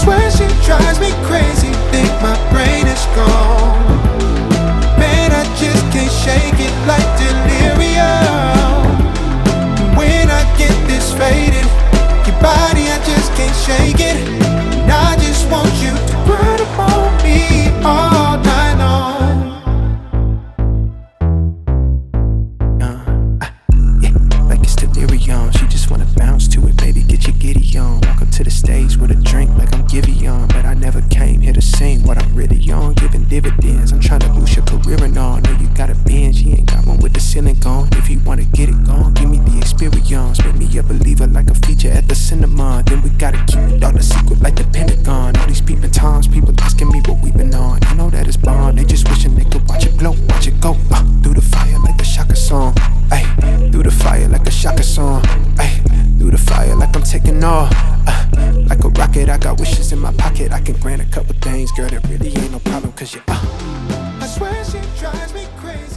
swear she drives me crazy, think my brain is gone. Man, I just can't shake it like delirium. When I get this faded, your body, I just can't shake it. And I just want you to run up on me all night long. Yeah, like it's delirium. She just wanna bounce to it, baby, get your giddy on. Walk up to the stage with a drink like I'm Giveon, but I never came here to sing what I'm really on. Giving dividends, I'm trying to boost your career and all. Know you got a binge, you ain't got one with the ceiling gone. If you wanna get it gone, give me the experience. Make me a believer like a feature at the cinema. Then we gotta keep it all a secret like the Pentagon. All these peeping times, people asking me what we been on. I know that it's bond, they just wishing they could watch it glow, watch it go through the fire like a Shaka song. Ay, through the fire like a Shaka song. Ay, through the fire like I'm taking off. Like a rocket, I got wishes in my pocket. I can grant a couple things, girl, that really ain't no problem, cause you I swear she drives me crazy.